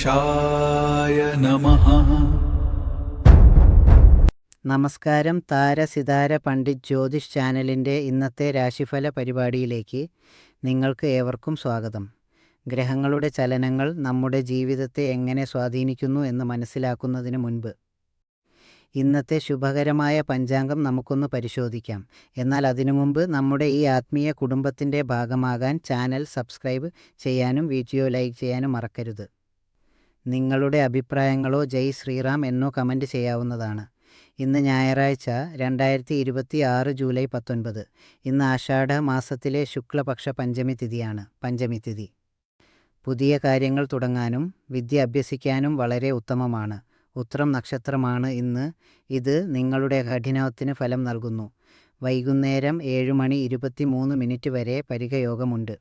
ഗണേശായ നമഃ. നമസ്കാരം. താരസിതാര പണ്ഡിറ്റ് ജ്യോതിഷ് ചാനലിൻ്റെ ഇന്നത്തെ രാശിഫല പരിപാടിയിലേക്ക് നിങ്ങൾക്ക് ഏവർക്കും സ്വാഗതം. ഗ്രഹങ്ങളുടെ ചലനങ്ങൾ നമ്മുടെ ജീവിതത്തെ എങ്ങനെ സ്വാധീനിക്കുന്നു എന്ന് മനസ്സിലാക്കുന്നതിന് മുൻപ് ഇന്നത്തെ ശുഭകരമായ പഞ്ചാംഗം നമുക്കൊന്ന് പരിശോധിക്കാം. എന്നാൽ അതിനു മുമ്പ് നമ്മുടെ ഈ ആത്മീയ കുടുംബത്തിൻ്റെ ഭാഗമാകാൻ ചാനൽ സബ്സ്ക്രൈബ് ചെയ്യാനും വീഡിയോ ലൈക്ക് ചെയ്യാനും മറക്കരുത്. നിങ്ങളുടെ അഭിപ്രായങ്ങളോ ജയ് ശ്രീറാം എന്നോ കമൻറ്റ് ചെയ്യാവുന്നതാണ്. ഇന്ന് ഞായറാഴ്ച 2026 ജൂലൈ 19. ഇന്ന് ആഷാഢ മാസത്തിലെ ശുക്ലപക്ഷ പഞ്ചമി തിഥിയാണ്. പഞ്ചമി തിഥി പുതിയ കാര്യങ്ങൾ തുടങ്ങാനും വിദ്യ അഭ്യസിക്കാനും വളരെ ഉത്തമമാണ്. ഉത്രം നക്ഷത്രമാണ് ഇന്ന്. ഇത് നിങ്ങളുടെ കഠിനത്തിന് ഫലം നൽകുന്നു. വൈകുന്നേരം 7:23 വരെ പരിഗയോഗമുണ്ട്.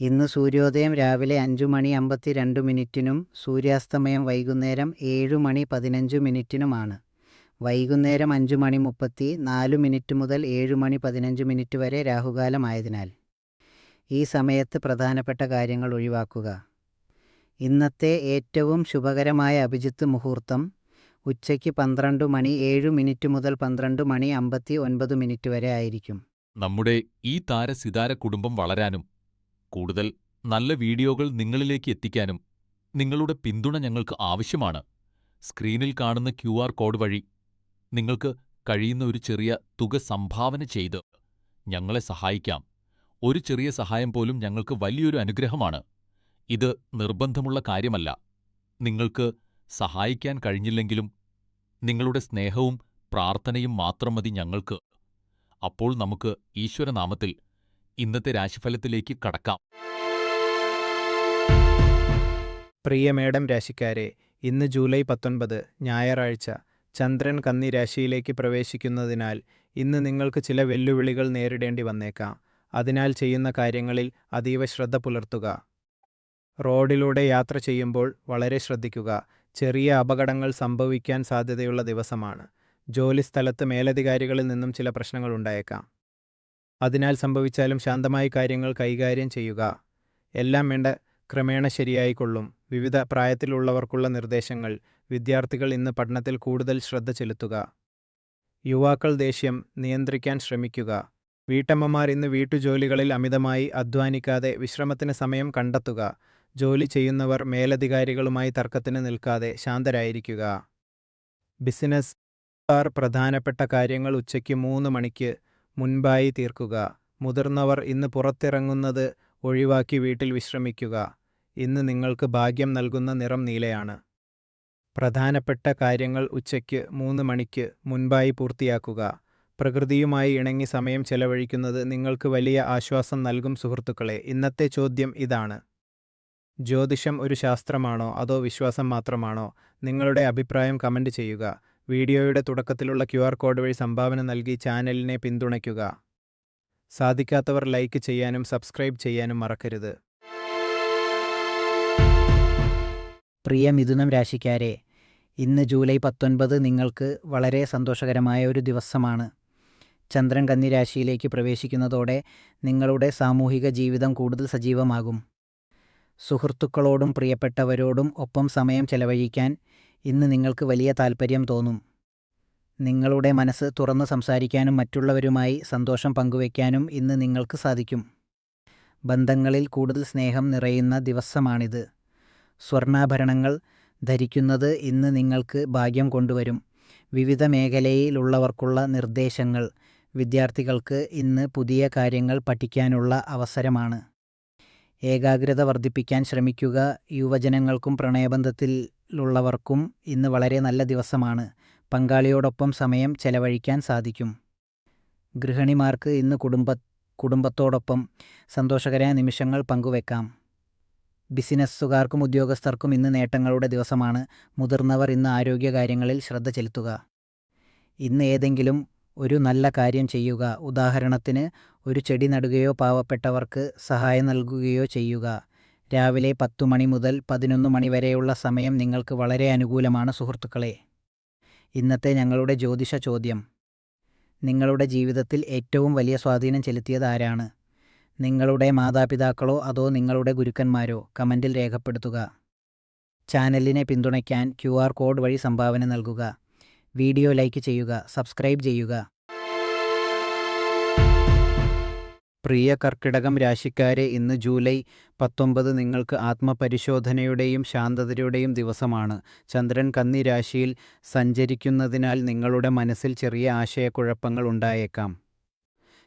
ഇന്ന് സൂര്യോദയം രാവിലെ 5:52 സൂര്യാസ്തമയം വൈകുന്നേരം 7:15 വൈകുന്നേരം 5:34 മുതൽ 7:15 വരെ രാഹുകാലമായതിനാൽ ഈ സമയത്ത് പ്രധാനപ്പെട്ട കാര്യങ്ങൾ ഒഴിവാക്കുക. ഇന്നത്തെ ഏറ്റവും ശുഭകരമായ അഭിജിത്ത് മുഹൂർത്തം ഉച്ചയ്ക്ക് 12:07 മുതൽ 12:59 വരെ ആയിരിക്കും. നമ്മുടെ ഈ താരസിതാര കുടുംബം വളരാനും കൂടുതൽ നല്ല വീഡിയോകൾ നിങ്ങളിലേക്ക് എത്തിക്കാനും നിങ്ങളുടെ പിന്തുണ ഞങ്ങൾക്ക് ആവശ്യമാണ്. സ്ക്രീനിൽ കാണുന്ന QR കോഡ് വഴി നിങ്ങൾക്ക് കഴിയുന്ന ഒരു ചെറിയ തുക സംഭാവന ചെയ്ത് ഞങ്ങളെ സഹായിക്കാം. ഒരു ചെറിയ സഹായം പോലും ഞങ്ങൾക്ക് വലിയൊരു അനുഗ്രഹമാണ്. ഇത് നിർബന്ധമുള്ള കാര്യമല്ല. നിങ്ങൾക്ക് സഹായിക്കാൻ കഴിഞ്ഞില്ലെങ്കിലും നിങ്ങളുടെ സ്നേഹവും പ്രാർത്ഥനയും മാത്രം മതി ഞങ്ങൾക്ക്. അപ്പോൾ നമുക്ക് ഈശ്വരനാമത്തിൽ ഇന്നത്തെ രാശിഫലത്തിലേക്ക് കടക്കാം. പ്രിയ മേടം രാശിക്കാരെ, ഇന്ന് ജൂലൈ 19 ഞായറാഴ്ച. ചന്ദ്രൻ കന്നി രാശിയിലേക്ക് പ്രവേശിക്കുന്നതിനാൽ ഇന്ന് നിങ്ങൾക്ക് ചില വെല്ലുവിളികൾ നേരിടേണ്ടി വന്നേക്കാം. അതിനാൽ ചെയ്യുന്ന കാര്യങ്ങളിൽ അതീവ ശ്രദ്ധ പുലർത്തുക. റോഡിലൂടെ യാത്ര ചെയ്യുമ്പോൾ വളരെ ശ്രദ്ധിക്കുക. ചെറിയ അപകടങ്ങൾ സംഭവിക്കാൻ സാധ്യതയുള്ള ദിവസമാണ്. ജോലിസ്ഥലത്ത് മേലധികാരികളിൽ നിന്നും ചില പ്രശ്നങ്ങൾ ഉണ്ടായേക്കാം. അതിനാൽ സംഭവിച്ചാലും ശാന്തമായി കാര്യങ്ങൾ കൈകാര്യം ചെയ്യുക. എല്ലാം വേണ്ട ക്രമേണ ശരിയായിക്കൊള്ളും. വിവിധ പ്രായത്തിലുള്ളവർക്കുള്ള നിർദ്ദേശങ്ങൾ. വിദ്യാർത്ഥികൾ ഇന്ന് പഠനത്തിൽ കൂടുതൽ ശ്രദ്ധ ചെലുത്തുക. യുവാക്കൾ ദേഷ്യം നിയന്ത്രിക്കാൻ ശ്രമിക്കുക. വീട്ടമ്മമാർ ഇന്ന് വീട്ടുജോലികളിൽ അമിതമായി അധ്വാനിക്കാതെ വിശ്രമത്തിന് സമയം കണ്ടെത്തുക. ജോലി ചെയ്യുന്നവർ മേലധികാരികളുമായി തർക്കത്തിന് നിൽക്കാതെ ശാന്തരായിരിക്കുക. ബിസിനസ്സുകാർ പ്രധാനപ്പെട്ട കാര്യങ്ങൾ ഉച്ചയ്ക്ക് 3 മണിക്ക് മുൻപായി തീർക്കുക. മുതിർന്നവർ ഇന്ന് പുറത്തിറങ്ങുന്നത് ഒഴിവാക്കി വീട്ടിൽ വിശ്രമിക്കുക. ഇന്ന് നിങ്ങൾക്ക് ഭാഗ്യം നൽകുന്ന നിറം നീലയാണ്. പ്രധാനപ്പെട്ട കാര്യങ്ങൾ ഉച്ചയ്ക്ക് 3 മണിക്ക് മുൻപായി പൂർത്തിയാക്കുക. പ്രകൃതിയുമായി ഇണങ്ങി സമയം ചെലവഴിക്കുന്നത് നിങ്ങൾക്ക് വലിയ ആശ്വാസം നൽകും. സുഹൃത്തുക്കളെ, ഇന്നത്തെ ചോദ്യം ഇതാണ്: ജ്യോതിഷം ഒരു ശാസ്ത്രമാണോ അതോ വിശ്വാസം മാത്രമാണോ? നിങ്ങളുടെ അഭിപ്രായം കമൻറ്റ് ചെയ്യുക. വീഡിയോയുടെ തുടക്കത്തിലുള്ള QR കോഡ് വഴി സംഭാവന നൽകി ചാനലിനെ പിന്തുണയ്ക്കുക. സാധിക്കാത്തവർ ലൈക്ക് ചെയ്യാനും സബ്സ്ക്രൈബ് ചെയ്യാനും മറക്കരുത്. പ്രിയ മിഥുനം രാശിക്കാരെ, ഇന്ന് ജൂലൈ 19 നിങ്ങൾക്ക് വളരെ സന്തോഷകരമായ ഒരു ദിവസമാണ്. ചന്ദ്രൻ കന്നി രാശിയിലേക്ക് പ്രവേശിക്കുന്നതോടെ നിങ്ങളുടെ സാമൂഹിക ജീവിതം കൂടുതൽ സജീവമാകും. സുഹൃത്തുക്കളോടും പ്രിയപ്പെട്ടവരോടും ഒപ്പം സമയം ചെലവഴിക്കാൻ ഇന്ന് നിങ്ങൾക്ക് വലിയ താൽപ്പര്യം തോന്നും. നിങ്ങളുടെ മനസ്സ് തുറന്ന് സംസാരിക്കാനും മറ്റുള്ളവരുമായി സന്തോഷം പങ്കുവയ്ക്കാനും ഇന്ന് നിങ്ങൾക്ക് സാധിക്കും. ബന്ധങ്ങളിൽ കൂടുതൽ സ്നേഹം നിറയുന്ന ദിവസമാണിത്. സ്വർണ്ണാഭരണങ്ങൾ ധരിക്കുന്നത് ഇന്ന് നിങ്ങൾക്ക് ഭാഗ്യം കൊണ്ടുവരും. വിവിധ മേഖലയിലുള്ളവർക്കുള്ള നിർദ്ദേശങ്ങൾ. വിദ്യാർത്ഥികൾക്ക് ഇന്ന് പുതിയ കാര്യങ്ങൾ പഠിക്കാനുള്ള അവസരമാണ്. ഏകാഗ്രത വർദ്ധിപ്പിക്കാൻ ശ്രമിക്കുക. യുവജനങ്ങൾക്കും പ്രണയബന്ധത്തിലുള്ളവർക്കും ഇന്ന് വളരെ നല്ല ദിവസമാണ്. പങ്കാളിയോടൊപ്പം സമയം ചെലവഴിക്കാൻ സാധിക്കും. ഗൃഹിണിമാർക്ക് ഇന്ന് കുടുംബത്തോടൊപ്പം സന്തോഷകരമായ നിമിഷങ്ങൾ പങ്കുവെക്കാം. ബിസിനസ്സുകാർക്കും ഉദ്യോഗസ്ഥർക്കും ഇന്ന് നേട്ടങ്ങളുടെ ദിവസമാണ്. മുതിർന്നവർ ഇന്ന് ആരോഗ്യകാര്യങ്ങളിൽ ശ്രദ്ധ ചെലുത്തുക. ഇന്ന് ഏതെങ്കിലും ഒരു നല്ല കാര്യം ചെയ്യുക. ഉദാഹരണത്തിന് ഒരു ചെടി നടുകയോ പാവപ്പെട്ടവർക്ക് സഹായം നൽകുകയോ ചെയ്യുക. രാവിലെ 10 മണി മുതൽ 11 മണി വരെയുള്ള സമയം നിങ്ങൾക്ക് വളരെ അനുകൂലമാണ്. സുഹൃത്തുക്കളെ, ഇന്നത്തെ ഞങ്ങളുടെ ജ്യോതിഷ ചോദ്യം: നിങ്ങളുടെ ജീവിതത്തിൽ ഏറ്റവും വലിയ സ്വാധീനം ചെലുത്തിയത് ആരാണ്? നിങ്ങളുടെ മാതാപിതാക്കളോ അതോ നിങ്ങളുടെ ഗുരുക്കന്മാരോ? കമൻറ്റിൽ രേഖപ്പെടുത്തുക. ചാനലിനെ പിന്തുണയ്ക്കാൻ QR കോഡ് വഴി സംഭാവന നൽകുക. വീഡിയോ ലൈക്ക് ചെയ്യുക, സബ്സ്ക്രൈബ് ചെയ്യുക. പ്രിയ കർക്കിടകം രാശിക്കാരെ, ഇന്ന് ജൂലൈ 19 നിങ്ങൾക്ക് ആത്മപരിശോധനയുടെയും ശാന്തതയുടെയും ദിവസമാണ്. ചന്ദ്രൻ കന്നി രാശിയിൽ സഞ്ചരിക്കുന്നതിനാൽ നിങ്ങളുടെ മനസ്സിൽ ചെറിയ ആശയക്കുഴപ്പങ്ങൾ ഉണ്ടായേക്കാം.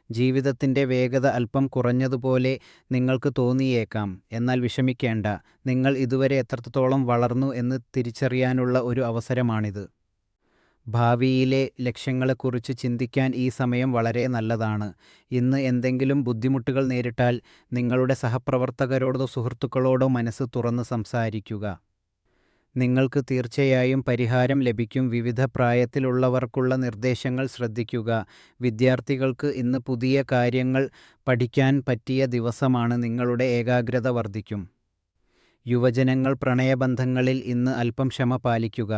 ജീവിതത്തിൻ്റെ വേഗത അല്പം കുറഞ്ഞതുപോലെ നിങ്ങൾക്ക് തോന്നിയേക്കാം. എന്നാൽ വിഷമിക്കേണ്ട, നിങ്ങൾ ഇതുവരെ എത്രത്തോളം വളർന്നു എന്ന് തിരിച്ചറിയാനുള്ള ഒരു അവസരമാണിത്. ഭാവിയിലെ ലക്ഷ്യങ്ങളെക്കുറിച്ച് ചിന്തിക്കാൻ ഈ സമയം വളരെ നല്ലതാണ്. ഇന്ന് എന്തെങ്കിലും ബുദ്ധിമുട്ടുകൾ നേരിട്ടാൽ നിങ്ങളുടെ സഹപ്രവർത്തകരോടോ സുഹൃത്തുക്കളോടോ മനസ്സ് തുറന്ന് സംസാരിക്കുക. നിങ്ങൾക്ക് തീർച്ചയായും പരിഹാരം ലഭിക്കും. വിവിധ പ്രായത്തിലുള്ളവർക്കുള്ള നിർദ്ദേശങ്ങൾ ശ്രദ്ധിക്കുക. വിദ്യാർത്ഥികൾക്ക് ഇന്ന് പുതിയ കാര്യങ്ങൾ പഠിക്കാൻ പറ്റിയ ദിവസമാണ്. നിങ്ങളുടെ ഏകാഗ്രത വർദ്ധിക്കും. യുവജനങ്ങൾ പ്രണയബന്ധങ്ങളിൽ ഇന്ന് അല്പം ക്ഷമ പാലിക്കുക.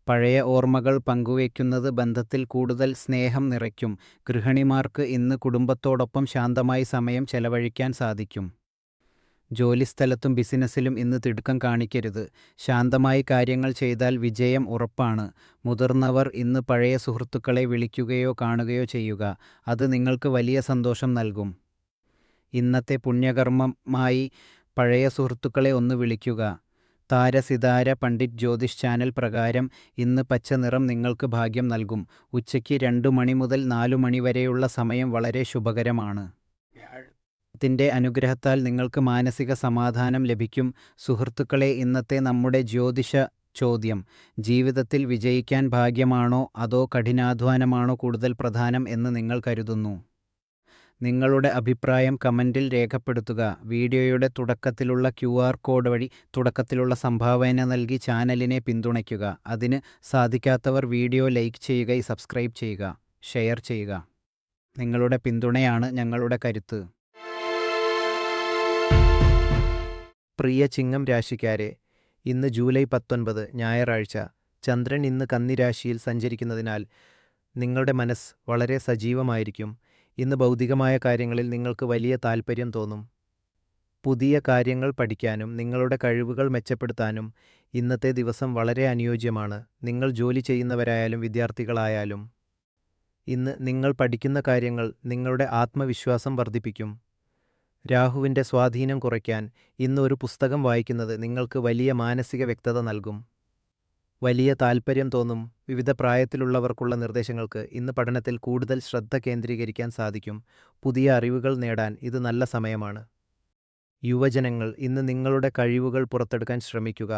പഴയ ഓർമ്മകൾ പങ്കുവയ്ക്കുന്നത് ബന്ധത്തിൽ കൂടുതൽ സ്നേഹം നിറയ്ക്കും. ഗൃഹിണിമാർക്ക് ഇന്ന് കുടുംബത്തോടൊപ്പം ശാന്തമായി സമയം ചെലവഴിക്കാൻ സാധിക്കും. ജോലിസ്ഥലത്തും ബിസിനസ്സിലും ഇന്ന് തിടുക്കം കാണിക്കരുത്. ശാന്തമായി കാര്യങ്ങൾ ചെയ്താൽ വിജയം ഉറപ്പാണ്. മുതിർന്നവർ ഇന്ന് പഴയ സുഹൃത്തുക്കളെ വിളിക്കുകയോ കാണുകയോ ചെയ്യുക. അത് നിങ്ങൾക്ക് വലിയ സന്തോഷം നൽകും. ഇന്നത്തെ പുണ്യകർമ്മമായി പഴയ സുഹൃത്തുക്കളെ ഒന്ന് വിളിക്കുക. താരസിതാര പണ്ഡിറ്റ് ജ്യോതിഷ് ചാനൽ പ്രകാരം ഇന്ന് പച്ച നിറം നിങ്ങൾക്ക് ഭാഗ്യം നൽകും. ഉച്ചയ്ക്ക് 2 മണി മുതൽ 4 മണി വരെയുള്ള സമയം വളരെ ശുഭകരമാണ്. ത്തിൻ്റെ അനുഗ്രഹത്താൽ നിങ്ങൾക്ക് മാനസിക സമാധാനം ലഭിക്കും. സുഹൃത്തുക്കളെ, ഇന്നത്തെ നമ്മുടെ ജ്യോതിഷ ചോദ്യം: ജീവിതത്തിൽ വിജയിക്കാൻ ഭാഗ്യമാണോ അതോ കഠിനാധ്വാനമാണോ കൂടുതൽ പ്രധാനം എന്ന് നിങ്ങൾ കരുതുന്നു? നിങ്ങളുടെ അഭിപ്രായം കമൻറ്റിൽ രേഖപ്പെടുത്തുക. വീഡിയോയുടെ തുടക്കത്തിലുള്ള QR കോഡ് വഴി തുടക്കത്തിലുള്ള സംഭാവന നൽകി ചാനലിനെ പിന്തുണയ്ക്കുക. അതിന് സാധിക്കാത്തവർ വീഡിയോ ലൈക്ക് ചെയ്യുക, സബ്സ്ക്രൈബ് ചെയ്യുക, ഷെയർ ചെയ്യുക. നിങ്ങളുടെ പിന്തുണയാണ് ഞങ്ങളുടെ കരുത്ത്. പ്രിയ ചിങ്ങം രാശിക്കാരെ, ഇന്ന് ജൂലൈ 19 ഞായറാഴ്ച. ചന്ദ്രൻ ഇന്ന് കന്നി രാശിയിൽ സഞ്ചരിക്കുന്നതിനാൽ നിങ്ങളുടെ മനസ്സ് വളരെ സജീവമായിരിക്കും. ഇന്ന് ഭൗതികമായ കാര്യങ്ങളിൽ നിങ്ങൾക്ക് വലിയ താൽപ്പര്യം തോന്നും. പുതിയ കാര്യങ്ങൾ പഠിക്കാനും നിങ്ങളുടെ കഴിവുകൾ മെച്ചപ്പെടുത്താനും ഇന്നത്തെ ദിവസം വളരെ അനുയോജ്യമാണ്. നിങ്ങൾ ജോലി ചെയ്യുന്നവരായാലും വിദ്യാർത്ഥികളായാലും ഇന്ന് നിങ്ങൾ പഠിക്കുന്ന കാര്യങ്ങൾ നിങ്ങളുടെ ആത്മവിശ്വാസം വർദ്ധിപ്പിക്കും. രാഹുവിൻ്റെ സ്വാധീനം കുറയ്ക്കാൻ ഇന്ന് ഒരു പുസ്തകം വായിക്കുന്നത് നിങ്ങൾക്ക് വലിയ മാനസിക വ്യക്തത നൽകും. വലിയ താൽപ്പര്യം തോന്നും. വിവിധ പ്രായത്തിലുള്ളവർക്കുള്ള നിർദ്ദേശങ്ങൾക്ക് ഇന്ന് പഠനത്തിൽ കൂടുതൽ ശ്രദ്ധ കേന്ദ്രീകരിക്കാൻ സാധിക്കും. പുതിയ അറിവുകൾ നേടാൻ ഇത് നല്ല സമയമാണ്. യുവജനങ്ങൾ, ഇന്ന് നിങ്ങളുടെ കഴിവുകൾ പുറത്തെടുക്കാൻ ശ്രമിക്കുക.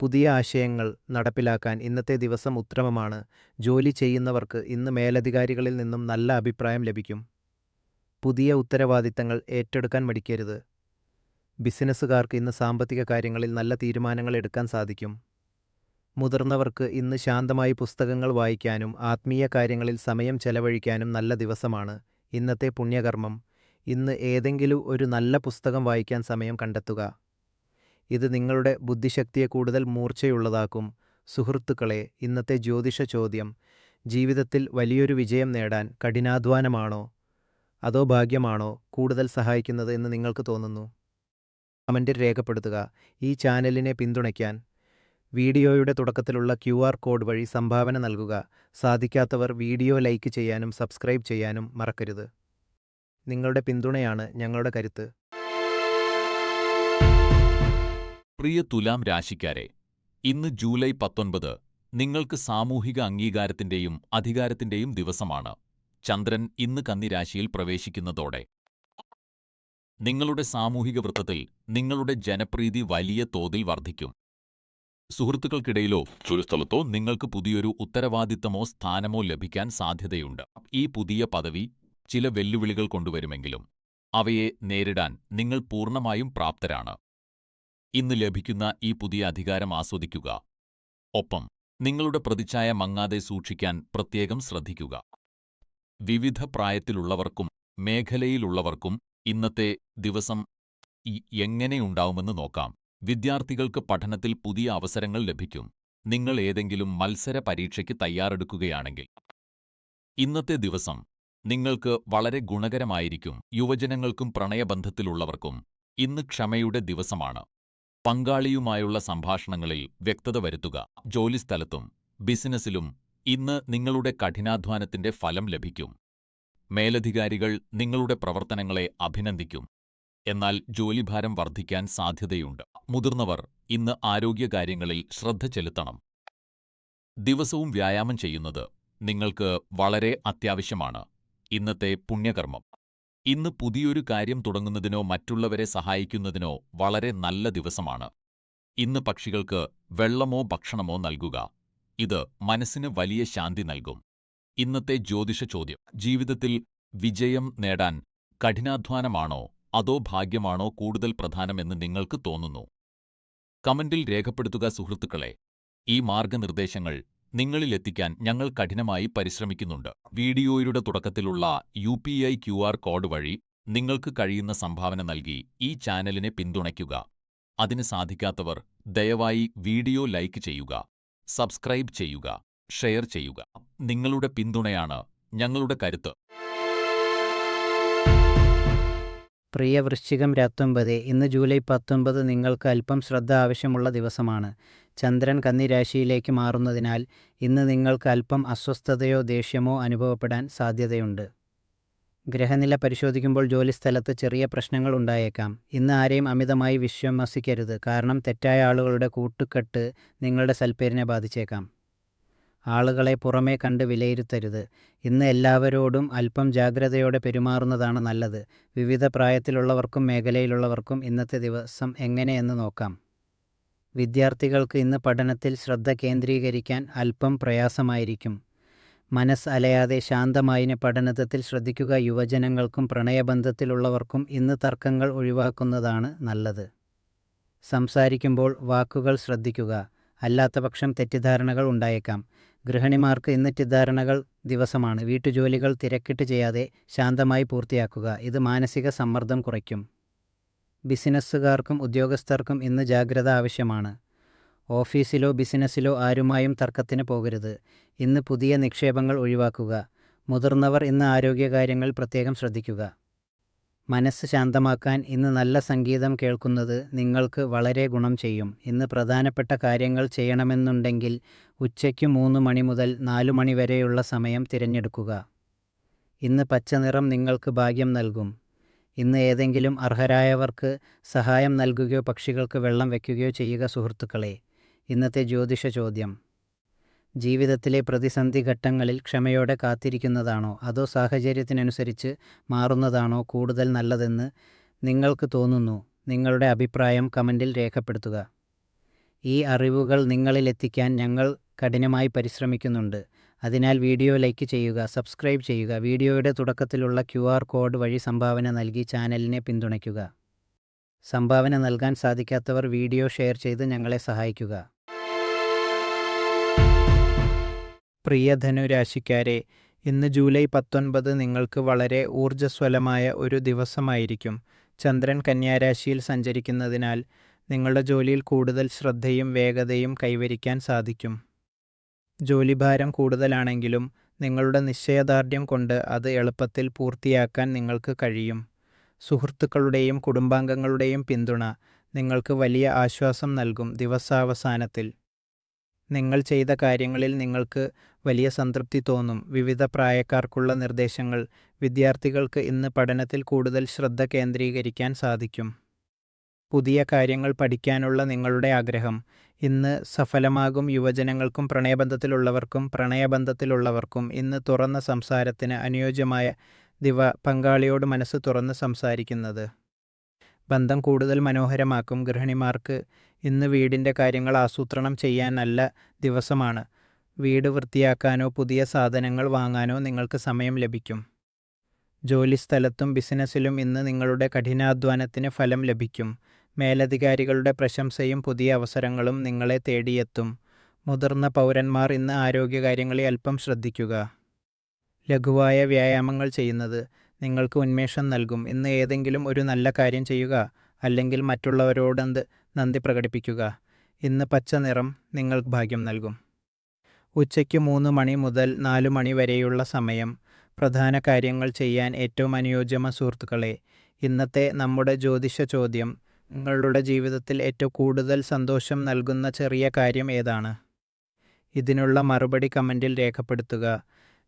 പുതിയ ആശയങ്ങൾ നടപ്പിലാക്കാൻ ഇന്നത്തെ ദിവസം ഉത്തമമാണ്. ജോലി ചെയ്യുന്നവർക്ക് ഇന്ന് മേലധികാരികളിൽ നിന്നും നല്ല അഭിപ്രായം ലഭിക്കും. പുതിയ ഉത്തരവാദിത്തങ്ങൾ ഏറ്റെടുക്കാൻ മടിക്കരുത്. ബിസിനസ്സുകാർക്ക് ഇന്ന് സാമ്പത്തിക കാര്യങ്ങളിൽ നല്ല തീരുമാനങ്ങൾ എടുക്കാൻ സാധിക്കും. മുതിർന്നവർക്ക് ഇന്ന് ശാന്തമായി പുസ്തകങ്ങൾ വായിക്കാനും ആത്മീയ കാര്യങ്ങളിൽ സമയം ചെലവഴിക്കാനും നല്ല ദിവസമാണ്. ഇന്നത്തെ പുണ്യകർമ്മം: ഇന്ന് ഏതെങ്കിലും ഒരു നല്ല പുസ്തകം വായിക്കാൻ സമയം കണ്ടെത്തുക. ഇത് നിങ്ങളുടെ ബുദ്ധിശക്തിയെ കൂടുതൽ മൂർച്ചയുള്ളതാക്കും. സുഹൃത്തുക്കളെ, ഇന്നത്തെ ജ്യോതിഷ ചോദ്യം: ജീവിതത്തിൽ വലിയൊരു വിജയം നേടാൻ കഠിനാധ്വാനമാണോ അതോ ഭാഗ്യമാണോ കൂടുതൽ സഹായിക്കുന്നത് എന്ന് നിങ്ങൾക്ക് തോന്നുന്നു? കമൻറ്റിൽ രേഖപ്പെടുത്തുക. ഈ ചാനലിനെ പിന്തുണയ്ക്കാൻ വീഡിയോയുടെ തുടക്കത്തിലുള്ള QR കോഡ് വഴി സംഭാവന നൽകുക. സാധിക്കാത്തവർ വീഡിയോ ലൈക്ക് ചെയ്യാനും സബ്സ്ക്രൈബ് ചെയ്യാനും മറക്കരുത്. നിങ്ങളുടെ പിന്തുണയാണ് ഞങ്ങളുടെ കരുത്ത്. പ്രിയ തുലാം രാശിക്കാരെ, ഇന്ന് ജൂലൈ 19 നിങ്ങൾക്ക് സാമൂഹിക അംഗീകാരത്തിന്റെയും അധികാരത്തിന്റെയും ദിവസമാണ്. ചന്ദ്രൻ ഇന്ന് കന്നിരാശിയിൽ പ്രവേശിക്കുന്നതോടെ നിങ്ങളുടെ സാമൂഹിക വൃത്തത്തിൽ നിങ്ങളുടെ ജനപ്രീതി വലിയ തോതിൽ വർദ്ധിക്കും. സുഹൃത്തുക്കൾക്കിടയിലോ ജോലിസ്ഥലത്തോ നിങ്ങൾക്ക് പുതിയൊരു ഉത്തരവാദിത്തമോ സ്ഥാനമോ ലഭിക്കാൻ സാധ്യതയുണ്ട്. ഈ പുതിയ പദവി ചില വെല്ലുവിളികൾ കൊണ്ടുവരുമെങ്കിലും അവയെ നേരിടാൻ നിങ്ങൾ പൂർണ്ണമായും പ്രാപ്തരാണ്. ഇന്ന് ലഭിക്കുന്ന ഈ പുതിയ അധികാരം ആസ്വദിക്കുക. ഒപ്പം നിങ്ങളുടെ പ്രതിച്ഛായ മങ്ങാതെ സൂക്ഷിക്കാൻ പ്രത്യേകം ശ്രദ്ധിക്കുക. വിവിധ പ്രായത്തിലുള്ളവർക്കും മേഖലയിലുള്ളവർക്കും ഇന്നത്തെ ദിവസം എങ്ങനെയുണ്ടാവുമെന്ന് നോക്കാം. വിദ്യാർത്ഥികൾക്ക് പഠനത്തിൽ പുതിയ അവസരങ്ങൾ ലഭിക്കും. നിങ്ങൾ ഏതെങ്കിലും മത്സര പരീക്ഷയ്ക്ക് തയ്യാറെടുക്കുകയാണെങ്കിൽ ഇന്നത്തെ ദിവസം നിങ്ങൾക്ക് വളരെ ഗുണകരമായിരിക്കും. യുവജനങ്ങൾക്കും പ്രണയബന്ധത്തിലുള്ളവർക്കും ഇന്ന് ക്ഷമയുടെ ദിവസമാണ്. പങ്കാളിയുമായുള്ള സംഭാഷണങ്ങളിൽ വ്യക്തത വരുത്തുക. ജോലിസ്ഥലത്തും ബിസിനസ്സിലും ഇന്ന് നിങ്ങളുടെ കഠിനാധ്വാനത്തിന്റെ ഫലം ലഭിക്കും. മേലധികാരികൾ നിങ്ങളുടെ പ്രവർത്തനങ്ങളെ അഭിനന്ദിക്കും. എന്നാൽ ജോലിഭാരം വർദ്ധിക്കാൻ സാധ്യതയുണ്ട്. മുതിർന്നവർ ഇന്ന് ആരോഗ്യകാര്യങ്ങളിൽ ശ്രദ്ധ ചെലുത്തണം. ദിവസവും വ്യായാമം ചെയ്യുന്നത് നിങ്ങൾക്ക് വളരെ അത്യാവശ്യമാണ്. ഇന്നത്തെ പുണ്യകർമ്മം. ഇന്ന് പുതിയൊരു കാര്യം തുടങ്ങുന്നതിനോ മറ്റുള്ളവരെ സഹായിക്കുന്നതിനോ വളരെ നല്ല ദിവസമാണ്. ഇന്ന് പക്ഷികൾക്ക് വെള്ളമോ ഭക്ഷണമോ നൽകുക. ഇത് മനസ്സിന് വലിയ ശാന്തി നൽകും. ഇന്നത്തെ ജ്യോതിഷ ചോദ്യം: ജീവിതത്തിൽ വിജയം നേടാൻ കഠിനാധ്വാനമാണോ അതോ ഭാഗ്യമാണോ കൂടുതൽ പ്രധാനമെന്ന് നിങ്ങൾക്ക് തോന്നുന്നു? കമന്റിൽ രേഖപ്പെടുത്തുക സുഹൃത്തുക്കളെ. ഈ മാർഗനിർദ്ദേശങ്ങൾ നിങ്ങളിലെത്തിക്കാൻ ഞങ്ങൾ കഠിനമായി പരിശ്രമിക്കുന്നുണ്ട്. വീഡിയോയുടെ തുടക്കത്തിലുള്ള UPI QR കോഡ് വഴി നിങ്ങൾക്ക് കഴിയുന്ന സംഭാവന നൽകി ഈ ചാനലിനെ പിന്തുണയ്ക്കുക. അതിന് സാധിക്കാത്തവർ ദയവായി വീഡിയോ ലൈക്ക് ചെയ്യുക, സബ്സ്ക്രൈബ് ചെയ്യുക, ഷെയർ ചെയ്യുക. നിങ്ങളുടെ പിന്തുണയാണ് ഞങ്ങളുടെ കരുത്ത്. പ്രിയ വൃശ്ചികം 19, ഇന്ന് ജൂലൈ 19 നിങ്ങൾക്ക് അല്പം ശ്രദ്ധ ആവശ്യമുള്ള ദിവസമാണ്. ചന്ദ്രൻ കന്നി രാശിയിലേക്ക് മാറുന്നതിനാൽ ഇന്ന് നിങ്ങൾക്ക് അല്പം അസ്വസ്ഥതയോ ദേഷ്യമോ അനുഭവപ്പെടാൻ സാധ്യതയുണ്ട്. ഗ്രഹനില പരിശോധിക്കുമ്പോൾ ജോലിസ്ഥലത്ത് ചെറിയ പ്രശ്നങ്ങൾ ഉണ്ടായേക്കാം. ഇന്ന് ആരെയും അമിതമായി വിശ്വസിക്കരുത്, കാരണം തെറ്റായ ആളുകളുടെ കൂട്ടുകെട്ട് നിങ്ങളുടെ സൽപ്പേരിനെ ബാധിച്ചേക്കാം. ആളുകളെ പുറമേ കണ്ട് വിലയിരുത്തരുത്. ഇന്ന് എല്ലാവരോടും അല്പം ജാഗ്രതയോടെ പെരുമാറുന്നതാണ് നല്ലത്. വിവിധ പ്രായത്തിലുള്ളവർക്കും മേഖലയിലുള്ളവർക്കും ഇന്നത്തെ ദിവസം എങ്ങനെയെന്ന് നോക്കാം. വിദ്യാർത്ഥികൾക്ക് ഇന്ന് പഠനത്തിൽ ശ്രദ്ധ കേന്ദ്രീകരിക്കാൻ അല്പം പ്രയാസമായിരിക്കും. മനസ്സ് അലയാതെ ശാന്തമായി പഠനത്തിൽ ശ്രദ്ധിക്കുക. യുവജനങ്ങൾക്കും പ്രണയബന്ധത്തിലുള്ളവർക്കും ഇന്ന് തർക്കങ്ങൾ ഒഴിവാക്കുന്നതാണ് നല്ലത്. സംസാരിക്കുമ്പോൾ വാക്കുകൾ ശ്രദ്ധിക്കുക, അല്ലാത്തപക്ഷം തെറ്റിദ്ധാരണകൾ ഉണ്ടായേക്കാം. ഗൃഹിണിമാർക്ക് ഇന്ന് തെറ്റിദ്ധാരണകൾ ദിവസമാണ്. വീട്ടുജോലികൾ തിരക്കിട്ട് ചെയ്യാതെ ശാന്തമായി പൂർത്തിയാക്കുക. ഇത് മാനസിക സമ്മർദ്ദം കുറയ്ക്കും. ബിസിനസ്സുകാർക്കും ഉദ്യോഗസ്ഥർക്കും ഇന്ന് ജാഗ്രത ആവശ്യമാണ്. ഓഫീസിലോ ബിസിനസ്സിലോ ആരുമായും തർക്കത്തിന് പോകരുത്. ഇന്ന് പുതിയ നിക്ഷേപങ്ങൾ ഒഴിവാക്കുക. മുതിർന്നവർ ഇന്ന് ആരോഗ്യകാര്യങ്ങൾ പ്രത്യേകം ശ്രദ്ധിക്കുക. മനസ്സ് ശാന്തമാക്കാൻ ഇന്ന് നല്ല സംഗീതം കേൾക്കുന്നത് നിങ്ങൾക്ക് വളരെ ഗുണം ചെയ്യും. ഇന്ന് പ്രധാനപ്പെട്ട കാര്യങ്ങൾ ചെയ്യണമെന്നുണ്ടെങ്കിൽ ഉച്ചയ്ക്ക് 3 മണി മുതൽ 4 മണി വരെയുള്ള സമയം തിരഞ്ഞെടുക്കുക. ഇന്ന് പച്ച നിറം നിങ്ങൾക്ക് ഭാഗ്യം നൽകും. ഇന്ന് ഏതെങ്കിലും അർഹരായവർക്ക് സഹായം നൽകുകയോ പക്ഷികൾക്ക് വെള്ളം വയ്ക്കുകയോ ചെയ്യുക സുഹൃത്തുക്കളെ. ഇന്നത്തെ ജ്യോതിഷ ചോദ്യം: ജീവിതത്തിലെ പ്രതിസന്ധി ഘട്ടങ്ങളിൽ ക്ഷമയോടെ കാത്തിരിക്കുന്നതാണോ അതോ സാഹചര്യത്തിനനുസരിച്ച് മാറുന്നതാണോ കൂടുതൽ നല്ലതെന്ന് നിങ്ങൾക്ക് തോന്നുന്നു? നിങ്ങളുടെ അഭിപ്രായം കമൻറ്റിൽ രേഖപ്പെടുത്തുക. ഈ അറിവുകൾ നിങ്ങളിലെത്തിക്കാൻ ഞങ്ങൾ കഠിനമായി പരിശ്രമിക്കുന്നുണ്ട്. അതിനാൽ വീഡിയോ ലൈക്ക് ചെയ്യുക, സബ്സ്ക്രൈബ് ചെയ്യുക. വീഡിയോയുടെ തുടക്കത്തിലുള്ള QR കോഡ് വഴി സംഭാവന നൽകി ചാനലിനെ പിന്തുണയ്ക്കുക. സംഭാവന നൽകാൻ സാധിക്കാത്തവർ വീഡിയോ ഷെയർ ചെയ്ത് ഞങ്ങളെ സഹായിക്കുക. പ്രിയ ധനുരാശിക്കാരെ, ഇന്ന് ജൂലൈ 19 നിങ്ങൾക്ക് വളരെ ഊർജ്ജസ്വലമായ ഒരു ദിവസമായിരിക്കും. ചന്ദ്രൻ കന്യാരാശിയിൽ സഞ്ചരിക്കുന്നതിനാൽ നിങ്ങളുടെ ജോലിയിൽ കൂടുതൽ ശ്രദ്ധയും വേഗതയും കൈവരിക്കാൻ സാധിക്കും. ജോലിഭാരം കൂടുതലാണെങ്കിലും നിങ്ങളുടെ നിശ്ചയദാർഢ്യം കൊണ്ട് അത് എളുപ്പത്തിൽ പൂർത്തിയാക്കാൻ നിങ്ങൾക്ക് കഴിയും. സുഹൃത്തുക്കളുടെയും കുടുംബാംഗങ്ങളുടെയും പിന്തുണ നിങ്ങൾക്ക് വലിയ ആശ്വാസം നൽകും. ദിവസാവസാനത്തിൽ നിങ്ങൾ ചെയ്ത കാര്യങ്ങളിൽ നിങ്ങൾക്ക് വലിയ സംതൃപ്തി തോന്നും. വിവിധ പ്രായക്കാർക്കുള്ള നിർദ്ദേശങ്ങൾ: വിദ്യാർത്ഥികൾക്ക് ഇന്ന് പഠനത്തിൽ കൂടുതൽ ശ്രദ്ധ കേന്ദ്രീകരിക്കാൻ സാധിക്കും. പുതിയ കാര്യങ്ങൾ പഠിക്കാനുള്ള നിങ്ങളുടെ ആഗ്രഹം ഇന്ന് സഫലമാകും. യുവജനങ്ങൾക്കും പ്രണയബന്ധത്തിലുള്ളവർക്കും ഇന്ന് തുറന്ന സംസാരത്തിന് അനുയോജ്യമായ പങ്കാളിയോട് മനസ്സ് തുറന്ന് സംസാരിക്കുന്നത് ബന്ധം കൂടുതൽ മനോഹരമാക്കും. ഗൃഹിണിമാർക്ക് ഇന്ന് വീടിൻ്റെ കാര്യങ്ങൾ ആസൂത്രണം ചെയ്യാൻ നല്ല ദിവസമാണ്. വീട് വൃത്തിയാക്കാനോ പുതിയ സാധനങ്ങൾ വാങ്ങാനോ നിങ്ങൾക്ക് സമയം ലഭിക്കും. ജോലിസ്ഥലത്തും ബിസിനസ്സിലും ഇന്ന് നിങ്ങളുടെ കഠിനാധ്വാനത്തിന് ഫലം ലഭിക്കും. മേലധികാരികളുടെ പ്രശംസയും പുതിയ അവസരങ്ങളും നിങ്ങളെ തേടിയെത്തും. മുതിർന്ന പൗരന്മാർ ഇന്ന് ആരോഗ്യകാര്യങ്ങളിൽ അല്പം ശ്രദ്ധിക്കുക. ലഘുവായ വ്യായാമങ്ങൾ ചെയ്യുന്നത് നിങ്ങൾക്ക് ഉന്മേഷം നൽകും. ഇന്ന് ഏതെങ്കിലും ഒരു നല്ല കാര്യം ചെയ്യുക, അല്ലെങ്കിൽ മറ്റുള്ളവരോട് നന്ദി പ്രകടിപ്പിക്കുക. ഇന്ന് പച്ച നിറം നിങ്ങൾക്ക് ഭാഗ്യം നൽകും. ഉച്ചയ്ക്ക് 3 മണി മുതൽ 4 മണി വരെയുള്ള സമയം പ്രധാന കാര്യങ്ങൾ ചെയ്യാൻ ഏറ്റവും അനുയോജ്യമായ സുഹൃത്തുക്കളെ. ഇന്നത്തെ നമ്മുടെ ജ്യോതിഷ ചോദ്യം: നിങ്ങളുടെ ജീവിതത്തിൽ ഏറ്റവും കൂടുതൽ സന്തോഷം നൽകുന്ന ചെറിയ കാര്യം ഏതാണ്? ഇതിനുള്ള മറുപടി കമൻറ്റിൽ രേഖപ്പെടുത്തുക.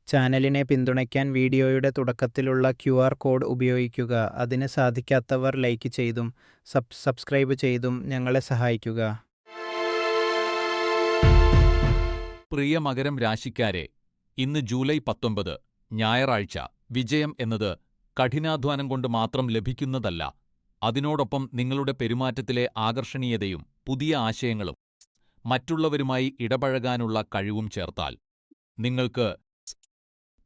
ചാനലിനെ പിന്തുണയ്ക്കാൻ വീഡിയോയുടെ തുടക്കത്തിലുള്ള QR കോഡ് ഉപയോഗിക്കുക. അതിന് സാധിക്കാത്തവർ ലൈക്ക് ചെയ്തും സബ്സ്ക്രൈബ് ചെയ്തും ഞങ്ങളെ സഹായിക്കുക. പ്രിയ മകരം രാശിക്കാരെ, ഇന്ന് ജൂലൈ 19 ഞായറാഴ്ച. വിജയം എന്നത് കഠിനാധ്വാനം കൊണ്ട് മാത്രം ലഭിക്കുന്നതല്ല. അതിനോടൊപ്പം നിങ്ങളുടെ പെരുമാറ്റത്തിലെ ആകർഷണീയതയും പുതിയ ആശയങ്ങളും മറ്റുള്ളവരുമായി ഇടപഴകാനുള്ള കഴിവും ചേർത്താൽ നിങ്ങൾക്ക്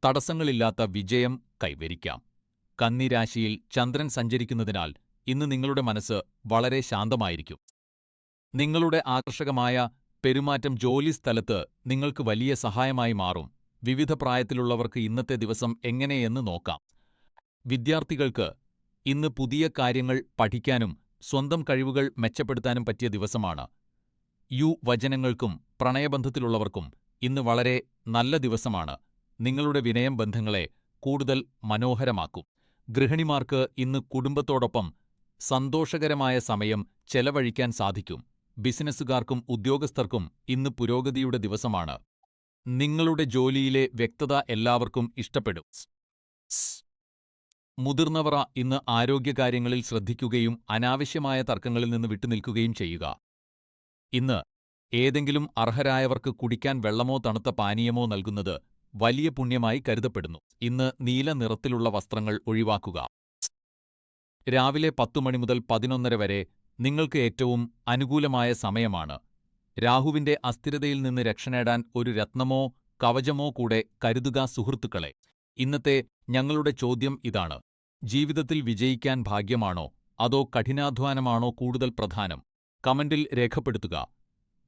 തടസ്സങ്ങളില്ലാത്ത വിജയം കൈവരിക്കാം. കന്നി രാശിയിൽ ചന്ദ്രൻ സഞ്ചരിക്കുന്നതിനാൽ ഇന്ന് നിങ്ങളുടെ മനസ്സ് വളരെ ശാന്തമായിരിക്കും. നിങ്ങളുടെ ആകർഷകമായ പെരുമാറ്റം ജോലിസ്ഥലത്ത് നിങ്ങൾക്ക് വലിയ സഹായമായി മാറും. വിവിധ പ്രായത്തിലുള്ളവർക്ക് ഇന്നത്തെ ദിവസം എങ്ങനെയെന്ന് നോക്കാം. വിദ്യാർത്ഥികൾക്ക് ഇന്ന് പുതിയ കാര്യങ്ങൾ പഠിക്കാനും സ്വന്തം കഴിവുകൾ മെച്ചപ്പെടുത്താനും പറ്റിയ ദിവസമാണ്. യുവജനങ്ങൾക്കും പ്രണയബന്ധത്തിലുള്ളവർക്കും ഇന്ന് വളരെ നല്ല ദിവസമാണ്. നിങ്ങളുടെ വിനയം ബന്ധങ്ങളെ കൂടുതൽ മനോഹരമാക്കും. ഗൃഹിണിമാർക്ക് ഇന്ന് കുടുംബത്തോടൊപ്പം സന്തോഷകരമായ സമയം ചെലവഴിക്കാൻ സാധിക്കും. ബിസിനസ്സുകാർക്കും ഉദ്യോഗസ്ഥർക്കും ഇന്ന് പുരോഗതിയുടെ ദിവസമാണ്. നിങ്ങളുടെ ജോലിയിലെ വ്യക്തത എല്ലാവർക്കും ഇഷ്ടപ്പെടും. മുതിർന്നവർ ഇന്ന് ആരോഗ്യകാര്യങ്ങളിൽ ശ്രദ്ധിക്കുകയും അനാവശ്യമായ തർക്കങ്ങളിൽ നിന്ന് വിട്ടുനിൽക്കുകയും ചെയ്യുക. ഇന്ന് ഏതെങ്കിലും അർഹരായവർക്ക് കുടിക്കാൻ വെള്ളമോ തണുത്ത പാനീയമോ നൽകുന്നത് വലിയ പുണ്യമായി കരുതപ്പെടുന്നു. ഇന്ന് നീല നിറത്തിലുള്ള വസ്ത്രങ്ങൾ ഒഴിവാക്കുക. രാവിലെ 10 മണി മുതൽ 11:30 വരെ നിങ്ങൾക്ക് ഏറ്റവും അനുകൂലമായ സമയമാണ്. രാഹുവിന്റെ അസ്ഥിരതയിൽ നിന്ന് രക്ഷ നേടാൻ ഒരു രത്നമോ കവചമോ കൂടെ കരുതുക സുഹൃത്തുക്കളെ. ഇന്നത്തെ ഞങ്ങളുടെ ചോദ്യം ഇതാണ്: ജീവിതത്തിൽ വിജയിക്കാൻ ഭാഗ്യമാണോ അതോ കഠിനാധ്വാനമാണോ കൂടുതൽ പ്രധാനം? കമന്റിൽ രേഖപ്പെടുത്തുക.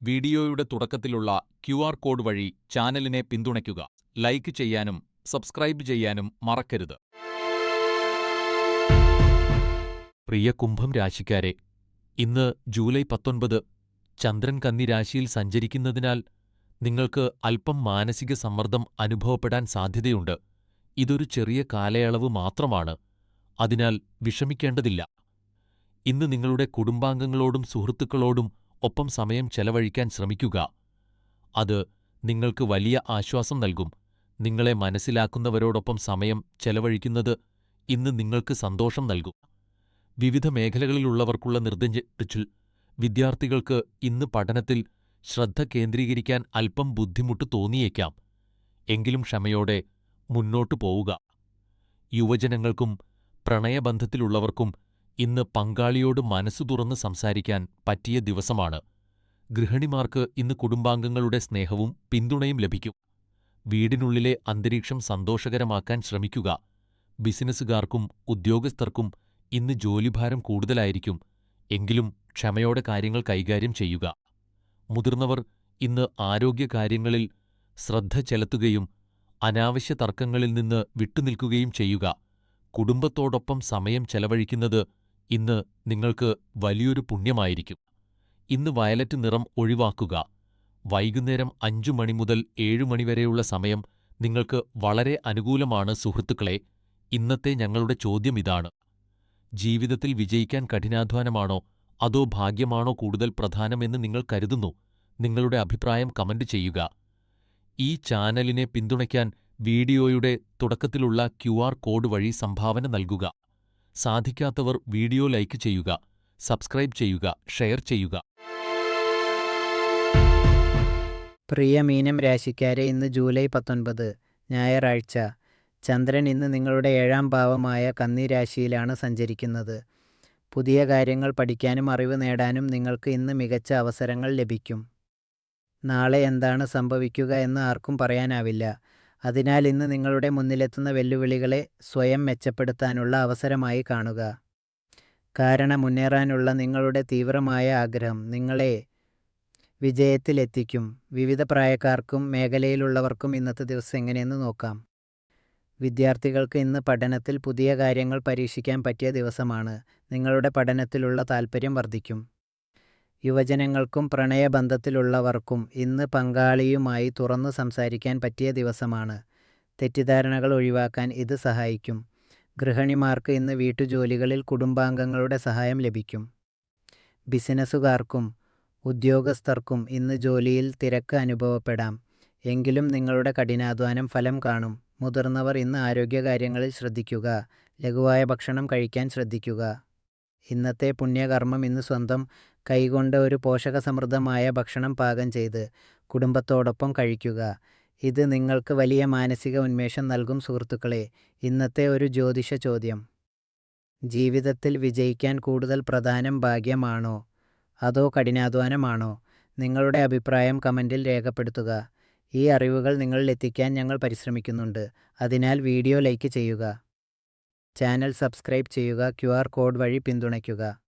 വീഡിയോയുടെ തുടക്കത്തിലുള്ള QR കോഡ് വഴി ചാനലിനെ പിന്തുണയ്ക്കുക. ലൈക്ക് ചെയ്യാനും സബ്സ്ക്രൈബ് ചെയ്യാനും മറക്കരുത്. പ്രിയ കുംഭം രാശിക്കാരെ, ഇന്ന് ജൂലൈ 19 ചന്ദ്രൻ കന്നി രാശിയിൽ സഞ്ചരിക്കുന്നതിനാൽ നിങ്ങൾക്ക് അല്പം മാനസിക സമ്മർദ്ദം അനുഭവപ്പെടാൻ സാധ്യതയുണ്ട്. ഇതൊരു ചെറിയ കാലയളവ് മാത്രമാണ്, അതിനാൽ വിഷമിക്കേണ്ടതില്ല. ഇന്ന് നിങ്ങളുടെ കുടുംബാംഗങ്ങളോടും സുഹൃത്തുക്കളോടും ഒപ്പം സമയം ചെലവഴിക്കാൻ ശ്രമിക്കുക. അത് നിങ്ങൾക്ക് വലിയ ആശ്വാസം നൽകും. നിങ്ങളെ മനസ്സിലാക്കുന്നവരോടൊപ്പം സമയം ചെലവഴിക്കുന്നത് ഇന്ന് നിങ്ങൾക്ക് സന്തോഷം നൽകും. വിവിധ മേഖലകളിലുള്ളവർക്കുള്ള നിർദ്ദേശത്തിൽ വിദ്യാർത്ഥികൾക്ക് ഇന്ന് പഠനത്തിൽ ശ്രദ്ധ കേന്ദ്രീകരിക്കാൻ അല്പം ബുദ്ധിമുട്ട് തോന്നിയേക്കാം. എങ്കിലും ക്ഷമയോടെ മുന്നോട്ടു പോവുക. യുവജനങ്ങൾക്കും പ്രണയബന്ധത്തിലുള്ളവർക്കും ഇന്ന് പങ്കാളിയോട് മനസ്സു തുറന്ന് സംസാരിക്കാൻ പറ്റിയ ദിവസമാണ്. ഗൃഹിണിമാർക്ക് ഇന്ന് കുടുംബാംഗങ്ങളുടെ സ്നേഹവും പിന്തുണയും ലഭിക്കും. വീടിനുള്ളിലെ അന്തരീക്ഷം സന്തോഷകരമാക്കാൻ ശ്രമിക്കുക. ബിസിനസ്സുകാർക്കും ഉദ്യോഗസ്ഥർക്കും ഇന്ന് ജോലിഭാരം കൂടുതലായിരിക്കും. എങ്കിലും ക്ഷമയോടെ കാര്യങ്ങൾ കൈകാര്യം ചെയ്യുക. മുതിർന്നവർ ഇന്ന് ആരോഗ്യകാര്യങ്ങളിൽ ശ്രദ്ധ ചെലുത്തുകയും അനാവശ്യ തർക്കങ്ങളിൽ നിന്ന് വിട്ടുനിൽക്കുകയും ചെയ്യുക. കുടുംബത്തോടൊപ്പം സമയം ചെലവഴിക്കുന്നത് ഇന്ന് നിങ്ങൾക്ക് വലിയൊരു പുണ്യമായിരിക്കും. ഇന്ന് വയലറ്റ് നിറം ഒഴിവാക്കുക. വൈകുന്നേരം 5 മണി മുതൽ 7 മണി വരെയുള്ള സമയം നിങ്ങൾക്ക് വളരെ അനുകൂലമാണ് സുഹൃത്തുക്കളെ. ഇന്നത്തെ ഞങ്ങളുടെ ചോദ്യം ഇതാണ്: ജീവിതത്തിൽ വിജയിക്കാൻ കഠിനാധ്വാനമാണോ അതോ ഭാഗ്യമാണോ കൂടുതൽ പ്രധാനമെന്ന് നിങ്ങൾ കരുതുന്നു? നിങ്ങളുടെ അഭിപ്രായം കമന്റ് ചെയ്യുക. ഈ ചാനലിനെ പിന്തുണയ്ക്കാൻ വീഡിയോയുടെ തുടക്കത്തിലുള്ള QR കോഡ് വഴി സംഭാവന നൽകുക. സാധിക്കാത്തവർ വീഡിയോ ലൈക്ക് ചെയ്യുക, സബ്സ്ക്രൈബ് ചെയ്യുക, ഷെയർ ചെയ്യുക. പ്രിയ മീനം രാശിക്കാരെ, ഇന്ന് ജൂലൈ 19 ഞായറാഴ്ച. ചന്ദ്രൻ ഇന്ന് നിങ്ങളുടെ 7-ാം ഭാവമായ കന്നി രാശിയിലാണ് സഞ്ചരിക്കുന്നത്. പുതിയ കാര്യങ്ങൾ പഠിക്കാനും അറിവ് നേടാനും നിങ്ങൾക്ക് ഇന്ന് മികച്ച അവസരങ്ങൾ ലഭിക്കും. നാളെ എന്താണ് സംഭവിക്കുക എന്ന് ആർക്കും പറയാനാവില്ല. അതിനാൽ ഇന്ന് നിങ്ങളുടെ മുന്നിലെത്തുന്ന വെല്ലുവിളികളെ സ്വയം മെച്ചപ്പെടുത്താനുള്ള അവസരമായി കാണുക. കാരണം മുന്നേറാനുള്ള നിങ്ങളുടെ തീവ്രമായ ആഗ്രഹം നിങ്ങളെ വിജയത്തിലെത്തിക്കും. വിവിധ പ്രായക്കാർക്കും മേഖലയിലുള്ളവർക്കും ഇന്നത്തെ ദിവസം എങ്ങനെയെന്ന് നോക്കാം. വിദ്യാർത്ഥികൾക്ക് ഇന്ന് പഠനത്തിൽ പുതിയ കാര്യങ്ങൾ പരീക്ഷിക്കാൻ പറ്റിയ ദിവസമാണ്. നിങ്ങളുടെ പഠനത്തിലുള്ള താൽപ്പര്യം വർദ്ധിക്കും. യുവജനങ്ങൾക്കും പ്രണയബന്ധത്തിലുള്ളവർക്കും ഇന്ന് പങ്കാളിയുമായി തുറന്നു സംസാരിക്കാൻ പറ്റിയ ദിവസമാണ്. തെറ്റിദ്ധാരണകൾ ഒഴിവാക്കാൻ ഇത് സഹായിക്കും. ഗൃഹിണിമാർക്ക് ഇന്ന് വീട്ടുജോലികളിൽ കുടുംബാംഗങ്ങളുടെ സഹായം ലഭിക്കും. ബിസിനസ്സുകാർക്കും ഉദ്യോഗസ്ഥർക്കും ഇന്ന് ജോലിയിൽ തിരക്ക് അനുഭവപ്പെടാം. എങ്കിലും നിങ്ങളുടെ കഠിനാധ്വാനം ഫലം കാണും. മുതിർന്നവർ ഇന്ന് ആരോഗ്യകാര്യങ്ങളിൽ ശ്രദ്ധിക്കുക. ലഘുവായ ഭക്ഷണം കഴിക്കാൻ ശ്രദ്ധിക്കുക. ഇന്നത്തെ പുണ്യകർമ്മം ഇന്ന് സ്വന്തം കൈകൊണ്ട് ഒരു പോഷകസമൃദ്ധമായ ഭക്ഷണം പാകം ചെയ്ത് കുടുംബത്തോടൊപ്പം കഴിക്കുക. ഇത് നിങ്ങൾക്ക് വലിയ മാനസിക ഉന്മേഷം നൽകും. സുഹൃത്തുക്കളെ, ഇന്നത്തെ ഒരു ജ്യോതിഷ ചോദ്യം: ജീവിതത്തിൽ വിജയിക്കാൻ കൂടുതൽ പ്രധാനം ഭാഗ്യമാണോ അതോ കഠിനാധ്വാനമാണോ? നിങ്ങളുടെ അഭിപ്രായം കമൻറ്റിൽ രേഖപ്പെടുത്തുക. ഈ അറിവുകൾ നിങ്ങളിൽ എത്തിക്കാൻ ഞങ്ങൾ പരിശ്രമിക്കുന്നുണ്ട്. അതിനാൽ വീഡിയോ ലൈക്ക് ചെയ്യുക, ചാനൽ സബ്സ്ക്രൈബ് ചെയ്യുക, QR കോഡ് വഴി പിന്തുണയ്ക്കുക.